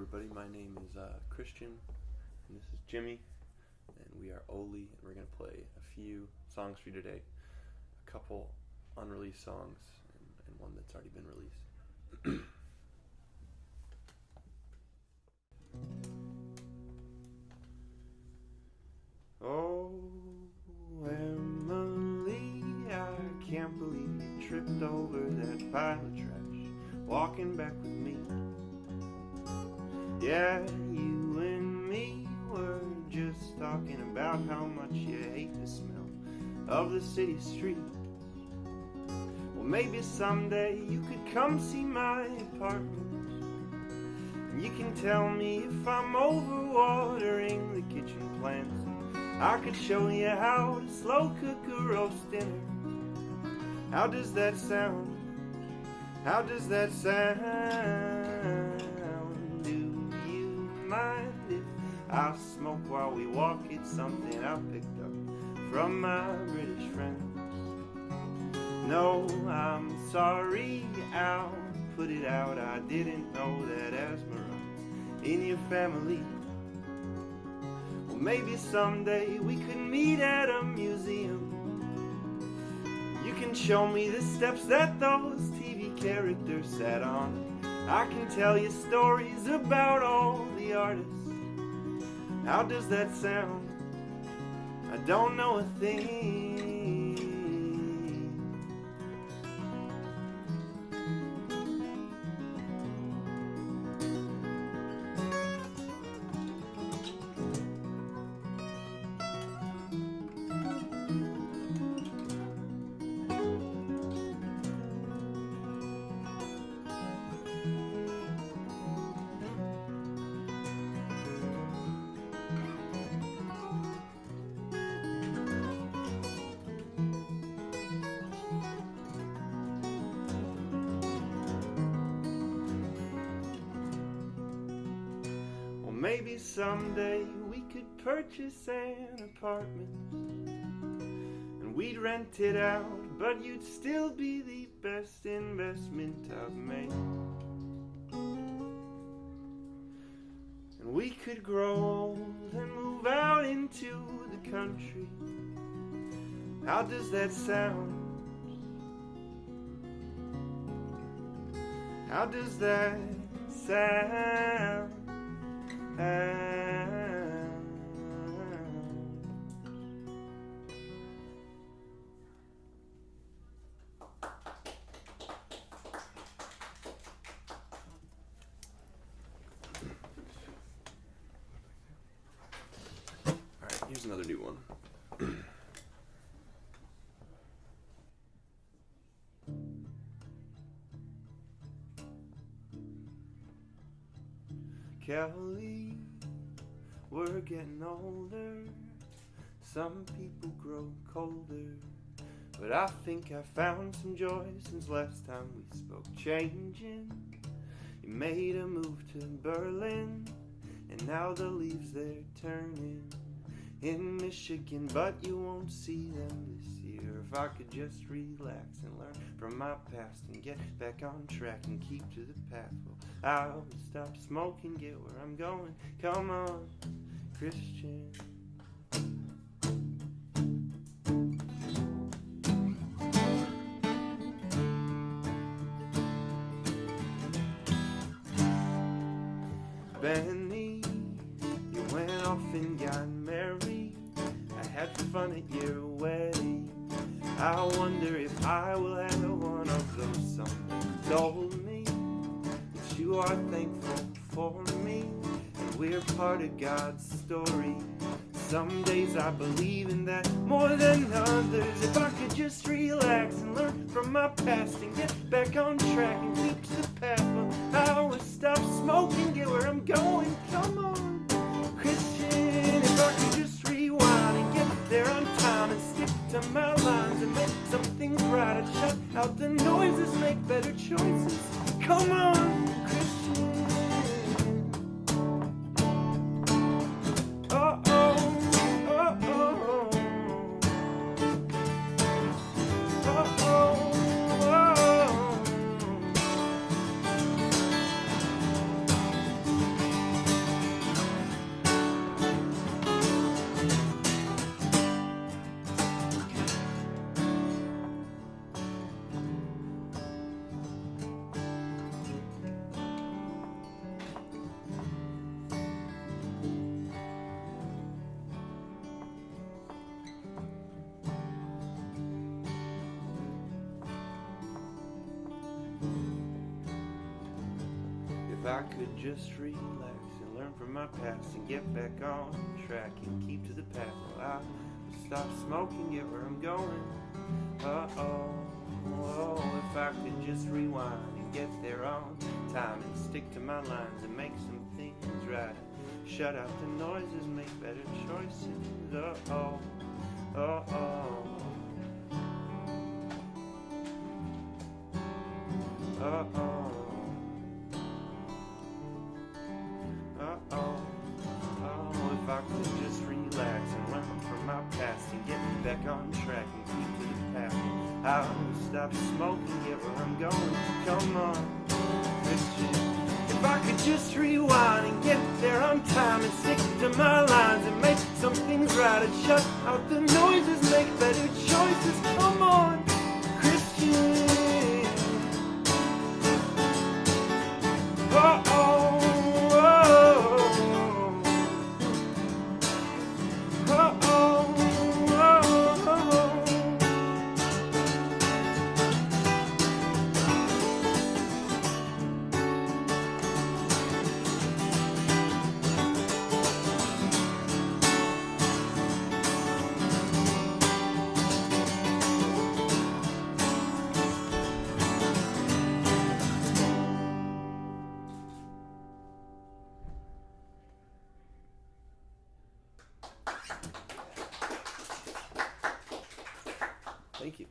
everybody. My name is Christian, and this is Jimmy, and we are Ohly, and we're going to play a few songs for you today. A couple unreleased songs, and one that's already been released. Oh, Emily, I can't believe you tripped over that pile of trash, walking back with me. Yeah, you and me were just talking about how much you hate the smell of the city streets. Well, maybe someday you could come see my apartment, and you can tell me if I'm overwatering the kitchen plants. I could show you how to slow cook a roast dinner. How does that sound? How does that sound? Do you mind if I smoke while we walk? It's something I picked up from my British friends. No, I'm sorry, I'll put it out. I didn't know that asthma runs in your family. Well, maybe someday we could meet at a museum. You can show me the steps that those TV characters sat on. I can tell you stories about all the artists. How does that sound? I don't know a thing. Maybe someday we could purchase an apartment and we'd rent it out, but you'd still be the best investment I've made. And we could grow old and move out into the country. How does that sound? How does that sound? Alright, here's another new one. Kelly, we're getting older. Some people grow colder, but I think I found some joy since last time we spoke. Changing, you made a move to Berlin, and now the leaves they're turning in Michigan, but you won't see them this year. If I could just relax and learn from my past and get back on track and keep to the path, well, I'll stop smoking, get where I'm going. Come on, Christian. Benny, you went off and got married. I had fun at your wedding. I wonder if I will have one of those. Someone told me that you are thankful for me, and we're part of God's story. Some days I believe in that more than others. If I could just relax and learn from my past and get back on track and keep to the path, well, I would stop smoking, get where I'm going. Come on, Christian, if I could just rewind and get there on time and stick to my lines and make some things right. I'd shut out the noises, make better choices. Come on, Christian. Oh, oh, oh, oh. Oh, oh, oh. I could just relax and learn from my past and get back on track and keep to the path, well, I would stop smoking, get where I'm going. If I could just rewind and get there on time and stick to my lines and make some things right, shut out the noises, make better choices. If I could just relax and learn from my past and get back on track and keep to the path, I would stop smoking, get where I'm going. Come on, Christian. If I could just rewind and get there on time and stick to my lines and make some things right and shut out the noises, make better choices. Come on, Christian. Thank you.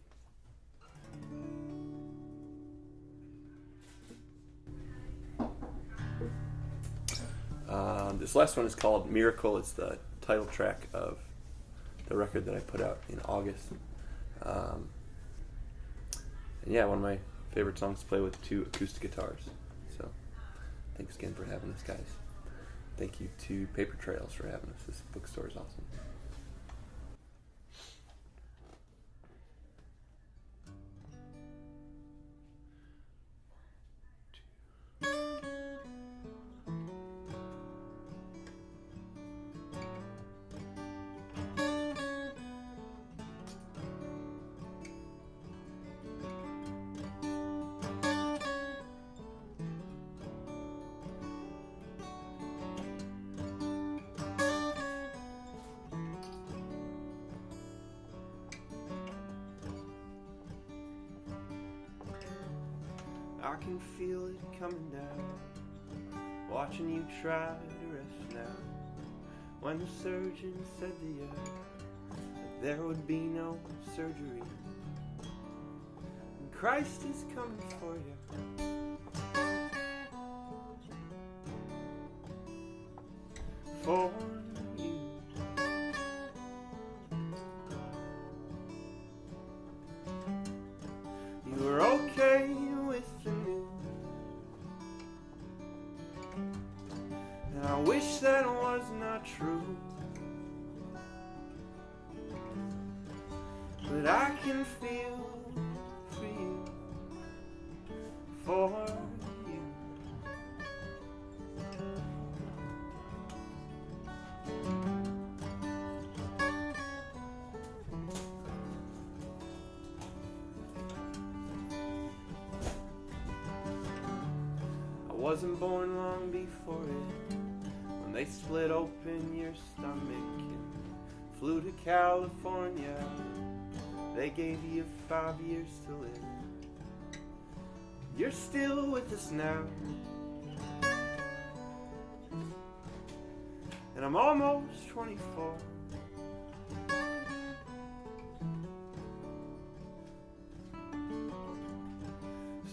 This last one is called Miracle. It's the title track of the record that I put out in August. And yeah, one of my favorite songs to play with 2 acoustic guitars. So thanks again for having us, guys. Thank you to Paper Trails for having us. This bookstore is awesome. I can feel it coming down, watching you try to rest now. When the surgeon said to you that there would be no surgery, and Christ is coming for you. For you. You were okay with the news, and I wish that was not true, but I can feel for you, for you. I wasn't born long before it, when they split open your stomach and flew to California. They gave you 5 years to live. You're still with us now, and I'm almost 24.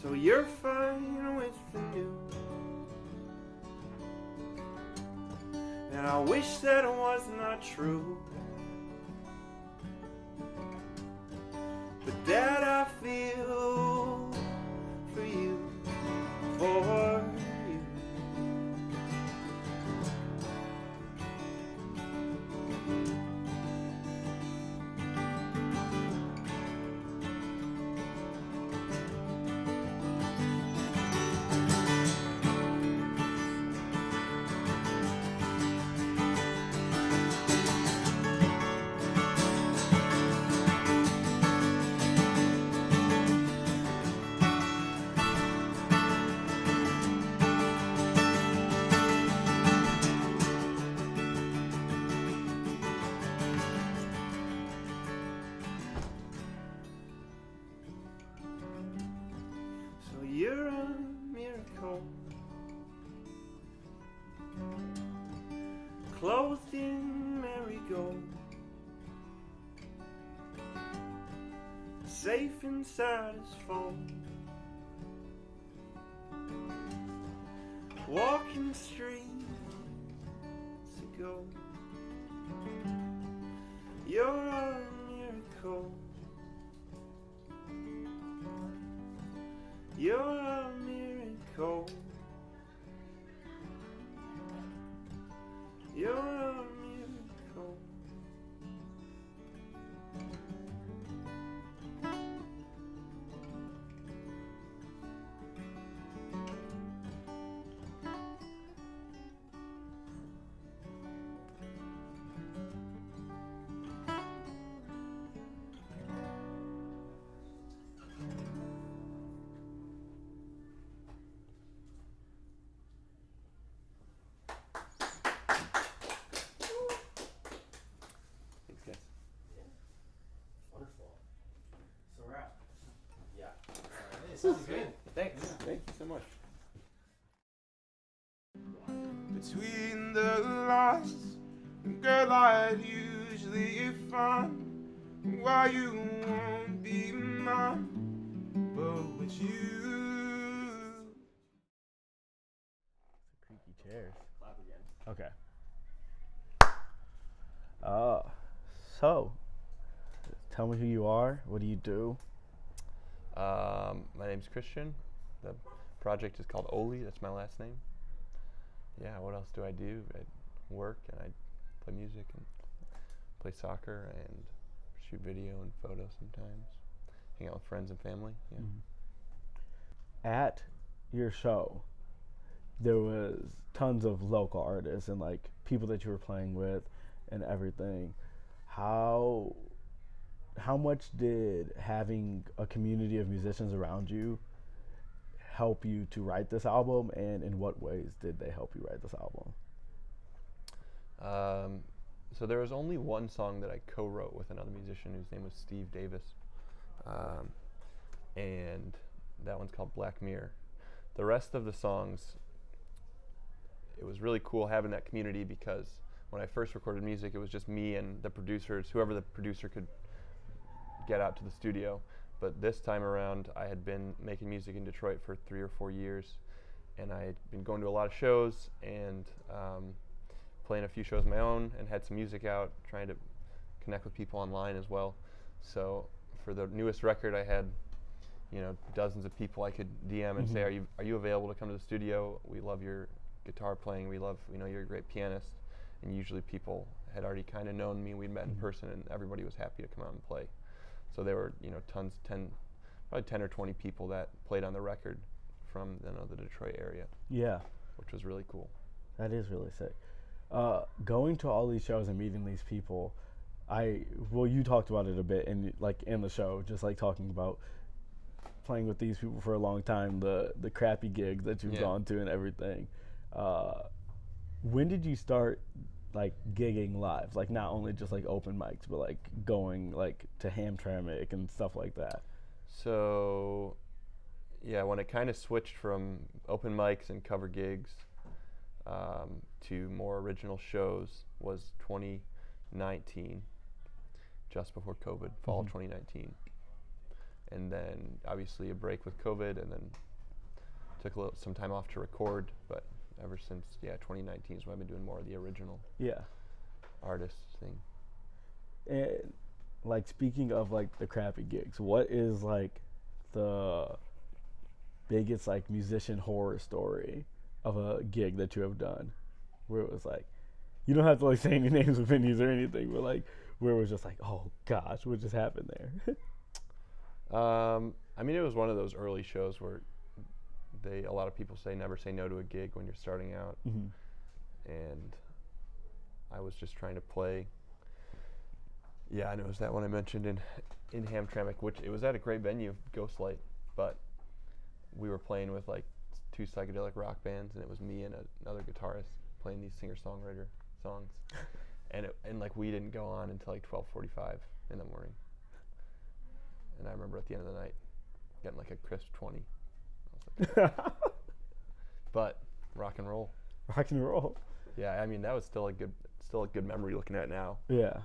So you're fine with the news, and I wish that it was not true, but that I feel for you, for you. safe inside his phone, walking streets ago. You're a miracle. You're a miracle. You're a miracle. Sounds good. Thanks. Yeah. Thank you so much. Between the lines, girl, I'd usually find why you won't be mine, but with you. Creaky chairs. Clap again. Okay. So, tell me who you are. What do you do? My name's Christian. The project is called Ohly. That's my last name. Yeah, what else do I do? I work and I play music and play soccer and shoot video and photos sometimes. Hang out with friends and family. Yeah. Mm-hmm. At your show, there was tons of local artists and like people that you were playing with and everything. How much did having a community of musicians around you help you to write this album, and in what ways did they help you write this album? So there was only one song that I co-wrote with another musician whose name was Steve Davis, and that one's called Black Mirror. The rest of the songs, it was really cool having that community, because when I first recorded music, it was just me and the producers, whoever the producer could get out to the studio. But this time around, I had been making music in Detroit for 3 or 4 years, and I had been going to a lot of shows and playing a few shows of my own, and had some music out, trying to connect with people online as well. So for the newest record, I had, you know, dozens of people I could DM and say, are you available to come to the studio? We love your guitar playing. We love, you know, you're a great pianist. And usually people had already kind of known me. We'd met in person, and everybody was happy to come out and play. So there were, you know, probably 10 or 20 people that played on the record from, you know, the Detroit area. Yeah. Which was really cool. That is really sick. Going to all these shows and meeting these people, you talked about it a bit in the show, just like talking about playing with these people for a long time, the crappy gigs that you've gone to and everything. When did you start like gigging live, like not only just like open mics, but like going like to Hamtramck and stuff like that? So yeah, when it kind of switched from open mics and cover gigs to more original shows was 2019, just before COVID, fall of 2019. And then obviously a break with COVID, and then took some time off to record, but ever since 2019 is when I've been doing more of the original artist thing. And like, speaking of like the crappy gigs, what is like the biggest like musician horror story of a gig that you have done, where it was like, you don't have to like say any names of venues or anything, but like where it was just like, oh gosh, what just happened there? I mean, it was one of those early shows where a lot of people say never say no to a gig when you're starting out. And I was just trying to play. Yeah, and it was that one I mentioned in Hamtramck, which it was at a great venue, Ghostlight, but we were playing with like 2 psychedelic rock bands, and it was me and another guitarist playing these singer-songwriter songs. and like we didn't go on until like 12:45 in the morning. And I remember at the end of the night getting like a crisp 20. But rock and roll. Rock and roll. Yeah, I mean that was still a good memory looking at it now. Yeah.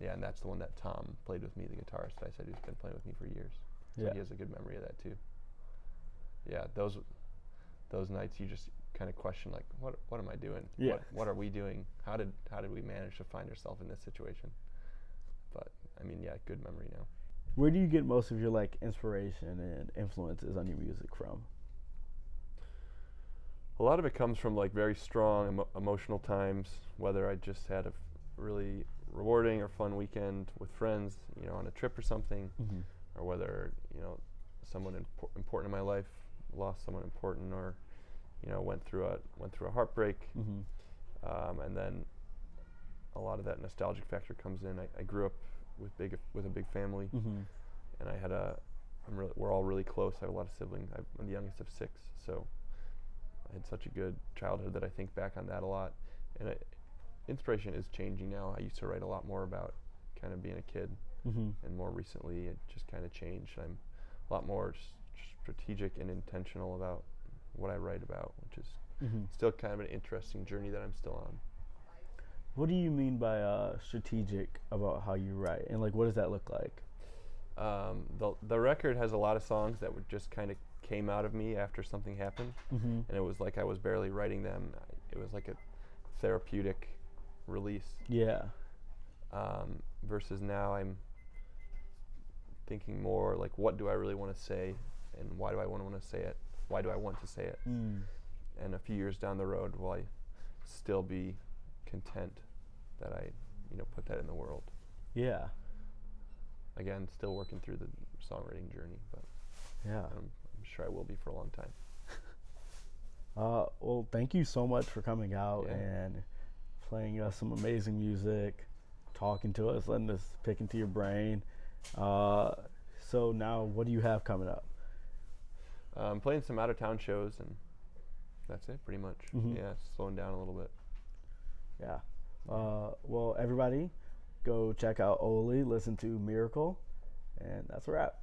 Yeah, and that's the one that Tom played with me, the guitarist that I said who's been playing with me for years. So Yeah. he has a good memory of that too. Yeah, those nights you just kind of question like, what am I doing? Yeah. What are we doing? How did we manage to find ourselves in this situation? But I mean, yeah, good memory now. Where do you get most of your like inspiration and influences on your music from? A lot of it comes from like very strong emotional times, whether I just had a really rewarding or fun weekend with friends, you know, on a trip or something, Mm-hmm. or whether, you know, someone important in my life lost someone important, or, you know, went through a heartbreak. Mm-hmm. And then a lot of that nostalgic factor comes in. I grew up with a big family, Mm-hmm. and we're all really close. I have a lot of siblings. I'm the youngest of 6, so I had such a good childhood that I think back on that a lot. And inspiration is changing now. I used to write a lot more about kind of being a kid, Mm-hmm. and more recently it just kind of changed. I'm a lot more strategic and intentional about what I write about, which is Mm-hmm. still kind of an interesting journey that I'm still on. What do you mean by strategic about how you write, and like what does that look like? The record has a lot of songs that would just kind of came out of me after something happened, Mm-hmm. and it was like I was barely writing them. It was like a therapeutic release. Yeah. Versus now I'm thinking more like, what do I really want to say, and why do I want to say it? Why do I want to say it? Mm. And a few years down the road, will I still be content that I, you know, put that in the world? Yeah. Again, still working through the songwriting journey, but Yeah. I'm sure I will be for a long time. Well, thank you so much for coming out Yeah. and playing us some amazing music, talking to us, letting us pick into your brain. So now, what do you have coming up? I'm playing some out-of-town shows, and that's it pretty much. Mhm. Yeah, slowing down a little bit. Yeah. Well, everybody, go check out Ohly, listen to Miracle, and that's a wrap.